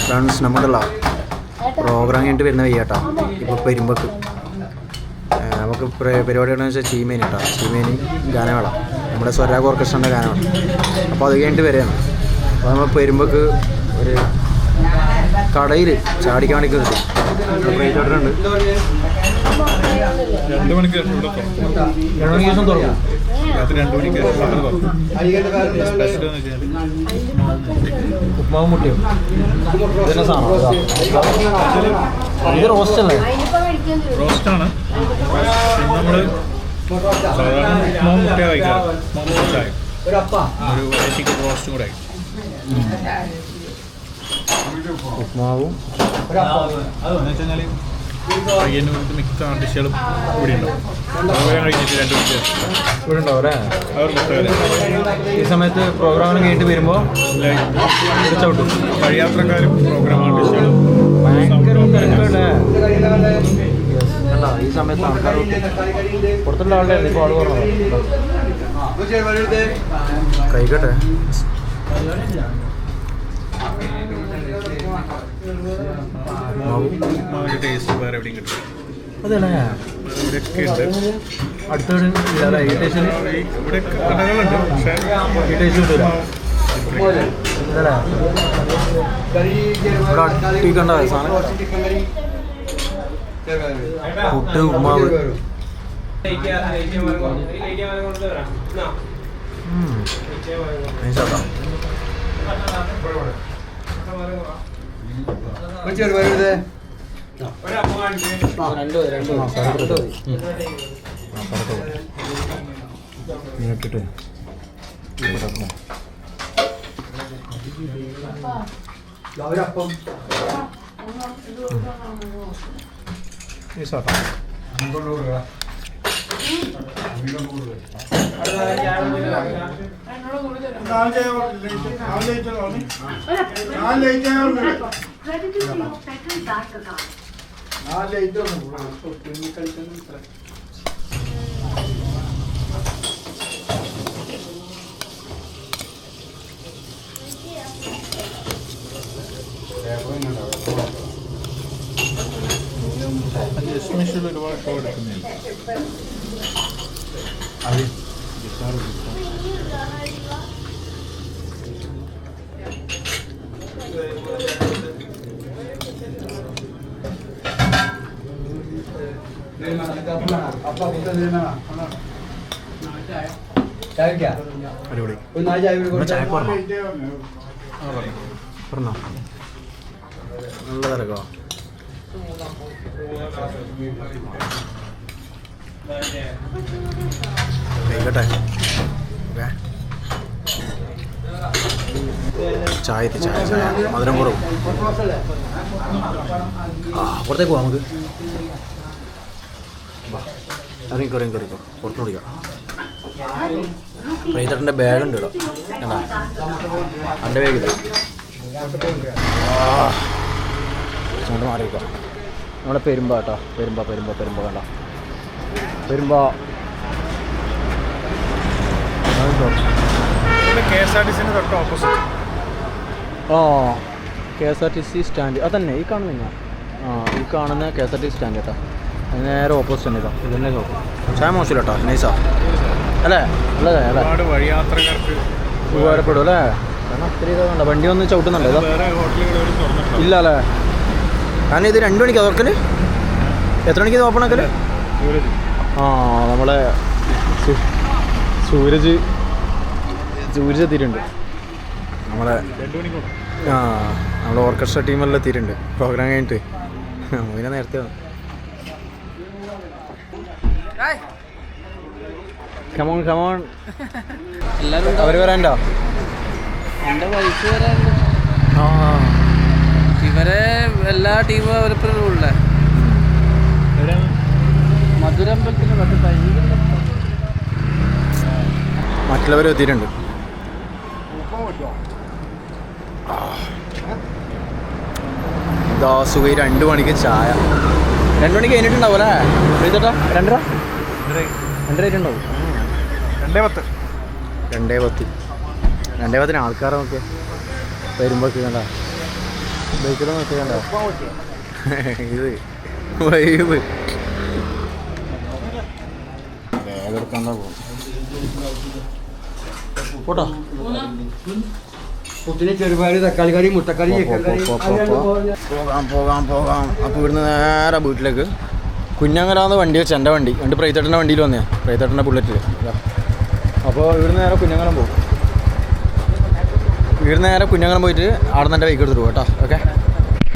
Friends നമുക്കുള്ള programme കഴിഞ്ഞിട്ട് വരുന്ന വയ്യാട്ടാ. ഇപ്പോൾ പെരുമ്പക്ക് നമുക്ക് പരിപാടികളെന്ന് വെച്ചാൽ ചീമേനി കേട്ടോ. ചീമേനി ഗാനമേള, നമ്മുടെ സ്വരാഗ് ഓർക്കസ്ട്രൻ്റെ ഗാനമേള. അപ്പോൾ അത് കഴിഞ്ഞിട്ട് വരികയാണ്. അപ്പോൾ നമ്മൾ പെരുമ്പക്ക് ഒരു കടയിൽ ചാടിക്കാൻ വേണ്ടി കിട്ടും. ഉണ്ട് 2 മണിക്ക് ശേഷം ഇവിടെ 2 മണിക്ക് ശേഷം തുറക്കും. രാത്രി 2 മണിക്ക് സ്പെഷ്യൽ എന്ന് വെച്ചാൽ ഉപ്മാവും മുട്ടയും ഇതന്നെ സാധനം. ഇത് റോസ്റ്റല്ലേ? റോസ്റ്റാണ്. നമ്മൾ സാധാരണ ഉപ്മാവും മുട്ടയാണ് കഴിക്കാറ്. ഒരു വെറൈറ്റിക്ക് റോസ്റ്റും കൂടെ ഉപ്മാവും എന്ന് വെച്ച് കഴിഞ്ഞാൽ പയ്യന്നൂരിൽ മിക്ക ഡിഷുകളും ഇവിടെ ഉണ്ടാവും. കഴിഞ്ഞിട്ട് 2 മണിക്ക് ഇവിടെ ഉണ്ടാവും അല്ലേ? അവർ ഈ സമയത്ത് പ്രോഗ്രാമിന് കഴിഞ്ഞിട്ട് വരുമ്പോൾ ചവിട്ടും. വഴിയാത്രക്കാരും പ്രോഗ്രാം ഡിഷുകളും ഭയങ്കര തിരക്കല്ലേ? ഈ സമയത്ത് ആൾക്കാർ പുറത്തുള്ള ആളുടെ ഇപ്പോൾ ആൾ പറഞ്ഞു കഴിക്കട്ടെ. ടേസ്റ്റ് വേറെ എവിടെയും കിട്ടും. അതല്ലേ ഇവിടെയൊക്കെ ഉണ്ട്. അടുത്തോട് ഇല്ല ഈ ടേസ്റ്റിന് ഇവിടെ കടകളുണ്ട്, പക്ഷേ ഈ ടേസ്റ്റ് കിട്ടില്ല. അതല്ലേ ഇവിടെ അട്ടിക്കണ്ട സാധനം. പുട്ട് ഉമ്മാവ് ഇട്ടിട്ട് എസ്റ്റിമേഷൻ ഒരുപാട് ഷോ എടുക്കുന്നില്ല. അടിപൊളി. ചായ പറഞ്ഞോ? നല്ല തിരക്കോ? കഴിക്കട്ടെ. ഓക്കെ, ചായ ചായ ചായ മധുരം കുറവും. പുറത്തേക്ക് പോവാം നമുക്ക്. ഇറങ്ങിക്കോ പുറത്ത് കുടിക്കാം. റൈതറിൻ്റെ ബാഗുണ്ട് ഇവിടെ. എന്നാ എൻ്റെ ബാഗില്ല. അങ്ങോട്ട് മാറിയിക്കോ. നമ്മുടെ പെരുമ്പ കേട്ടോ. പെരുമ്പ വേണ്ട പെരുമ്പ KSRTC തൊട്ട് ഓപ്പോസിറ്റ്. KSRTC സ്റ്റാൻഡ് അതന്നെ ഈ കാണുന്ന. ഈ കാണുന്ന KSRTC സ്റ്റാൻഡ് കേട്ടോ. അതിന് നേരെ ഓപ്പോസിറ്റ് തന്നെ ഇതാ. ഇതന്നെ നോക്കും. ചായ മോശമില്ല കേട്ടോ. നൈസാ അല്ലേ? അല്ലേ അല്ലേ? ഒരുപാട് വഴിയാത്രക്കാർക്ക് ഉപകാരപ്പെടും അല്ലേ? കാരണം ഒത്തിരി ഇതുണ്ട്. വണ്ടി ഒന്ന് ചവിട്ടുന്നുണ്ട് ഇതാ. വേറെ ഹോട്ടലുകൾ തുറന്നിട്ടുണ്ട്. ഇല്ല അല്ലേ? കാരണം ഇത് 2 മണിക്ക് തുറക്കല്. എത്ര മണിക്ക് ഇത് ഓപ്പൺ ആക്കല്? നമ്മളെ സൂരജ് എത്തിയിട്ടുണ്ട്. നമ്മളെ ഓർക്കസ്ട്ര ടീമെല്ലാം എത്തിയിട്ടുണ്ട് പ്രോഗ്രാം കഴിഞ്ഞിട്ട്. പിന്നെ നേരത്തെ കമോൺ എല്ലാവരും അവർ വരാനുണ്ടോ? എൻ്റെ വൈഫ് വരാനുണ്ട്. ഇവരെ എല്ലാ ടീമും അവരിപ്പോഴും ഉള്ളേ മധുരമ്പലത്തിന് മറ്റുള്ളവരും എത്തിയിട്ടുണ്ട്. ദാസുകൈ 2 മണിക്ക് ചായ. 2 മണിക്ക് കഴിഞ്ഞിട്ടുണ്ടാവും അല്ലേ? എഴുതട്ടാ 2:30 ആയിട്ടുണ്ടാവും. 2:10 ആൾക്കാരെ നോക്കിയാൽ വരുമ്പോഴേക്ക് കണ്ട ബൈക്കിൽ നോക്കിക്കണ്ട ഇത് വൈബ് വേഗം എടുക്കാൻ പോകും പോട്ടോ. ചെറുപയർ തക്കാളി കറി മുട്ടക്കറി പോകാം. അപ്പോൾ ഇവിടുന്ന് നേരെ വീട്ടിലേക്ക് കുഞ്ഞങ്ങരാന്ന് വണ്ടി വെച്ച് എൻ്റെ വണ്ടി പ്രൈത്തേട്ടൻ്റെ വണ്ടിയിൽ വന്നേ, പ്രൈത്തേട്ടൻ്റെ ബുള്ളറ്റിൽ. അപ്പോൾ ഇവിടുന്ന് നേരെ കുഞ്ഞങ്ങലം പോകും. ഇവിടുന്ന് നേരെ കുഞ്ഞങ്ങലം പോയിട്ട് അവിടെ നിന്ന് എൻ്റെ ബൈക്ക് എടുത്തിട്ട് പോകും കേട്ടോ. ഓക്കെ.